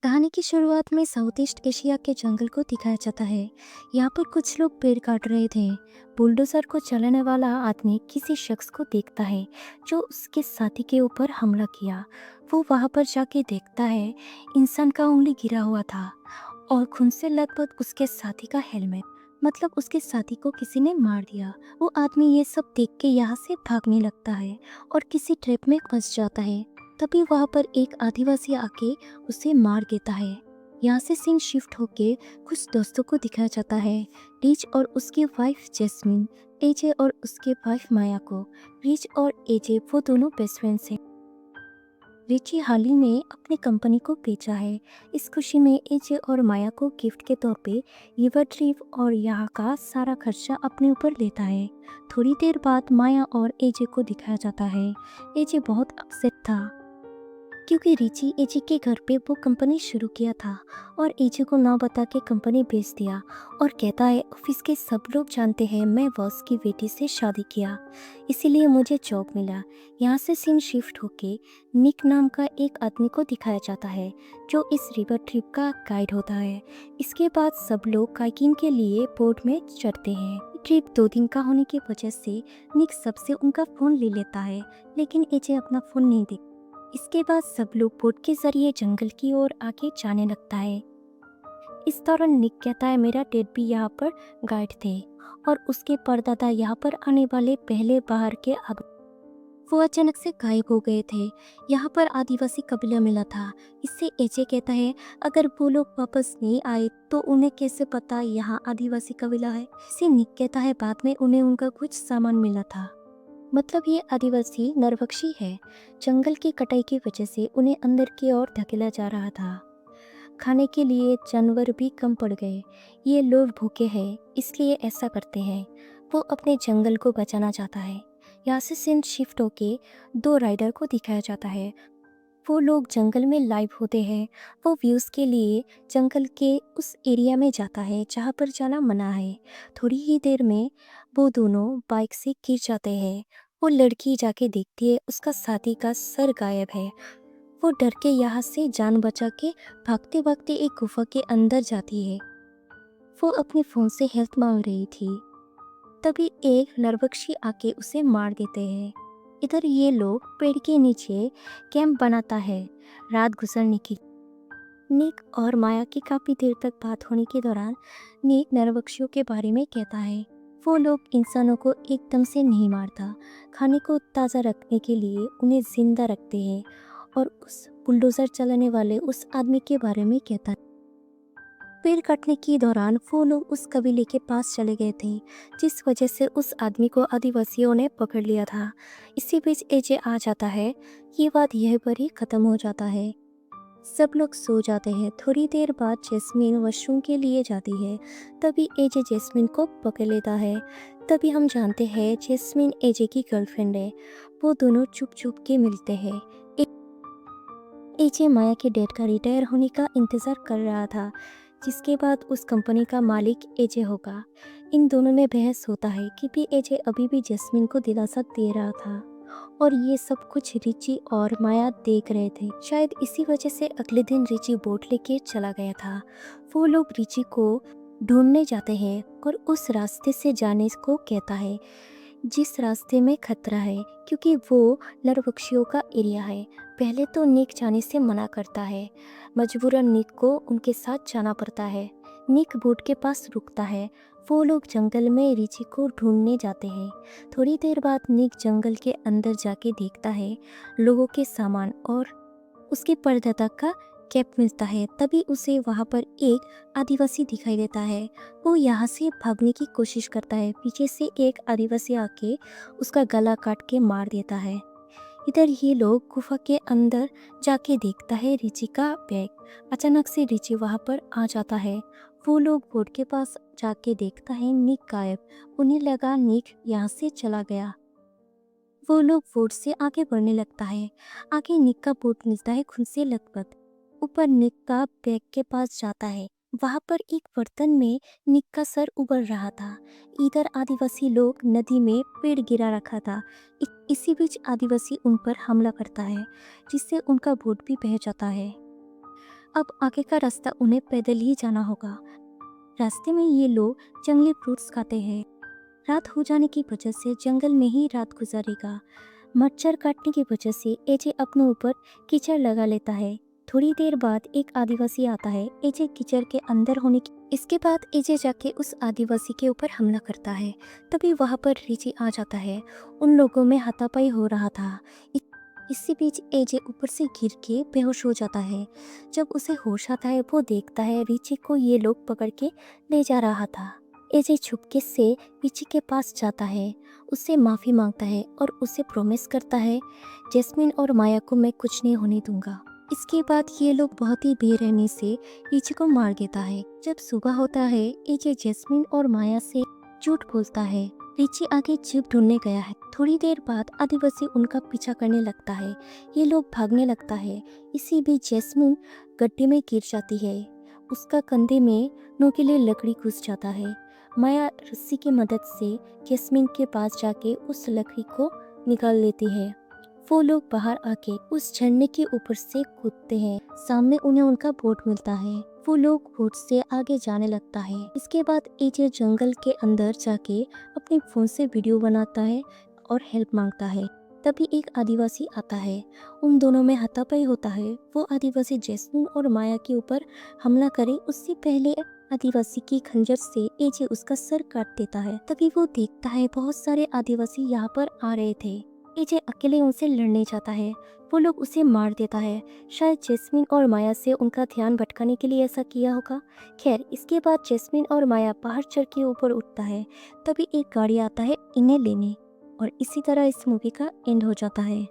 कहानी की शुरुआत में साउथ ईस्ट एशिया के जंगल को दिखाया जाता है। यहाँ पर कुछ लोग पेड़ काट रहे थे। बुलडोजर को चलाने वाला आदमी किसी शख्स को देखता है जो उसके साथी के ऊपर हमला किया। वो वहाँ पर जाके देखता है इंसान का उंगली गिरा हुआ था और खून से लथपथ उसके साथी का हेलमेट। मतलब उसके साथी को किसी ने मार दिया। वो आदमी ये सब देख के यहाँ से भागने लगता है और किसी ट्रैप में फंस जाता है। तभी वहाँ पर एक आदिवासी आके उसे मार देता है। यहाँ से सीन शिफ्ट होके कुछ दोस्तों को दिखाया जाता है। रिच और उसकी वाइफ जैस्मिन, एजे और उसके वाइफ माया को। रिच और एजे वो दोनों बेस्ट फ्रेंड्स हैं। रिची हाल ही में अपनी कंपनी को बेचा है। इस खुशी में एजे और माया को गिफ्ट के तौर पे रिवर ट्रिप और यहाँ का सारा खर्चा अपने ऊपर लेता है। थोड़ी देर बाद माया और एजे को दिखाया जाता है। एजे बहुत अपसेट था क्योंकि रिची एजे के घर पे वो कंपनी शुरू किया था और एजे को ना बता के कंपनी बेच दिया और कहता है ऑफिस के सब लोग जानते हैं मैं बॉस की बेटी से शादी किया, इसीलिए मुझे जॉब मिला। यहाँ से सीन शिफ्ट होके निक नाम का एक आदमी को दिखाया जाता है जो इस रिवर ट्रिप का गाइड होता है। इसके बाद सब लोग काइकिंग के लिए बोट में चढ़ते हैं। ट्रिप 2 दिन का होने की वजह से निक सबसे उनका फ़ोन ले लेता है, लेकिन एजे अपना फ़ोन नहीं दे। इसके बाद सब लोग बोट के जरिए जंगल की ओर आगे जाने लगता है। इस दौरान निक कहता है मेरा डैड भी यहाँ पर गाइड थे और उसके परदादा यहाँ पर आने वाले पहले बाहर के अब वो अचानक से गायब हो गए थे। यहाँ पर आदिवासी कबीला मिला था। इससे एजे कहता है अगर वो लोग वापस नहीं आए तो उन्हें कैसे पता यहाँ आदिवासी कबीला है। इसे निक कहता है बाद में उन्हें उनका कुछ सामान मिला था। मतलब ये आदिवासी नरभक्षी है। जंगल की कटाई की वजह से उन्हें अंदर की ओर धकेला जा रहा था। खाने के लिए जानवर भी कम पड़ गए। ये लोग भूखे हैं इसलिए ऐसा करते हैं। वो अपने जंगल को बचाना चाहता है। यहाँ से सीन शिफ्ट होके 2 राइडर को दिखाया जाता है। वो लोग जंगल में लाइव होते हैं। वो व्यूज़ के लिए जंगल के उस एरिया में जाता है जहाँ पर जाना मना है। थोड़ी ही देर में वो दोनों बाइक से गिर जाते हैं। वो लड़की जाके देखती है उसका साथी का सर गायब है। वो डर के यहाँ से जान बचा के भागते भागते एक गुफा के अंदर जाती है। वो अपने फ़ोन से हेल्प मांग रही थी। तभी एक नरभक्षी आके उसे मार देते हैं। इधर ये लोग पेड़ के नीचे कैंप बनाता है रात गुजरने की। निक और माया की काफ़ी देर तक बात होने के दौरान निक नरभक्षियों के बारे में कहता है। वो लोग इंसानों को एकदम से नहीं मारता, खाने को ताज़ा रखने के लिए उन्हें जिंदा रखते हैं। और उस बुलडोज़र चलाने वाले उस आदमी के बारे में कहता है। पेड़ काटने के दौरान वो लोग उस कबीले के पास चले गए थे जिस वजह से उस आदमी को आदिवासियों ने पकड़ लिया था। इसी बीच एजे आ जाता है। ये बात यहीं पर ही ख़त्म हो जाता है। सब लोग सो जाते हैं। थोड़ी देर बाद जैस्मिन वॉशरूम के लिए जाती है। तभी एजे जैस्मिन को पकड़ लेता है। तभी हम जानते हैं जैस्मिन एजे की गर्लफ्रेंड है। वो दोनों चुप चुप के मिलते हैं। एजे माया के डैड का रिटायर होने का इंतज़ार कर रहा था जिसके बाद उस कंपनी का मालिक एजे होगा। इन दोनों में बहस होता है कि एजे अभी भी जैस्मिन को दिलासा दे रहा था और ये सब कुछ रिची और माया देख रहे थे। शायद इसी वजह से अगले दिन रिची बोट लेके चला गया था। वो लोग रिची को ढूंढने जाते हैं और उस रास्ते से जाने को कहता है जिस रास्ते में खतरा है क्योंकि वो नरभक्षियों का एरिया है। पहले तो निक जाने से मना करता है। मजबूरन निक को उनके साथ जाना पड़ता है। निक बोट के पास रुकता है। वो लोग जंगल में रिची को ढूंढने जाते हैं। थोड़ी देर बाद निक जंगल के अंदर जाके देखता है लोगों के सामान और उसके परदादा का कैप मिलता है। तभी उसे वहाँ पर एक आदिवासी दिखाई देता है। वो यहाँ से भागने की कोशिश करता है। पीछे से एक आदिवासी आके उसका गला काट के मार देता है। इधर ये लोग गुफा के अंदर जाके देखता है रिची का बैग। अचानक से रिची वहाँ पर आ जाता है। वो लोग बोट के पास जाके देखता है निक गायब। उन्हें लगा निक यहाँ से चला गया। वो लोग बोट से आगे बढ़ने लगता है। आगे निक का बोट मिलता है खुद से लथपथ। ऊपर निक का बैग के पास जाता है। वहां पर एक बर्तन में निक का सर उबल रहा था। इधर आदिवासी लोग नदी में पेड़ गिरा रखा था। इसी बीच आदिवासी उन पर हमला करता है जिससे उनका बोट भी बह जाता है। अब आगे का रास्ता उन्हें पैदल ही जाना होगा। रास्ते में ये लोग जंगली फ्रूट्स खाते हैं। रात हो जाने की वजह से जंगल में ही रात गुजारेगा। मच्छर काटने की वजह से एजे अपने ऊपर कीचड़ लगा लेता है। थोड़ी देर बाद एक आदिवासी आता है एजे कीचड़ के अंदर होने की। इसके बाद एजे जाके उस आदिवासी के ऊपर हमला करता है। तभी वहां पर रिची आ जाता है। उन लोगों में हाथापाई हो रहा था। इसी बीच एजे ऊपर से गिर के बेहोश हो जाता है। जब उसे होश आता है वो देखता है रिची को ये लोग पकड़ के ले जा रहा था। एजे छुपके से रिची के पास जाता है, उससे माफ़ी मांगता है और उसे प्रॉमिस करता है जैस्मिन और माया को मैं कुछ नहीं होने दूंगा। इसके बाद ये लोग बहुत ही बेरहमी से रिची को मार देता है। जब सुबह होता है एजे जैस्मिन और माया से झूठ बोलता है। रिची आगे जीप ढूंढने गया है। थोड़ी देर बाद आदिवासी उनका पीछा करने लगता है। ये लोग भागने लगता है। इसी बीच जैस्मिन गड्ढे में गिर जाती है। उसका कंधे में नुकीली लकड़ी घुस जाता है। माया रस्सी की मदद से जैस्मिन के पास जाके उस लकड़ी को निकाल लेती है। वो लोग बाहर आके उस झरने के ऊपर से कूदते हैं। सामने उन्हें उनका बोट मिलता है। वो लोग बोट से आगे जाने लगता है। इसके बाद एजे जंगल के अंदर जाके अपने फोन से वीडियो बनाता है और हेल्प मांगता है। तभी एक आदिवासी आता है। उन दोनों में हाथापाई होता है। वो आदिवासी जैस्मिन और माया के ऊपर हमला करे उससे पहले आदिवासी की खंजर से एजे उसका सर काट देता है। तभी वो देखता है बहुत सारे आदिवासी यहाँ पर आ रहे थे। एजे अकेले उनसे लड़ने जाता है। वो लोग उसे मार देता है। शायद जैस्मिन और माया से उनका ध्यान भटकाने के लिए ऐसा किया होगा। खैर इसके बाद जैस्मिन और माया पहाड़ चढ़ के ऊपर उठता है। तभी एक गाड़ी आता है इन्हें लेने और इसी तरह इस मूवी का एंड हो जाता है।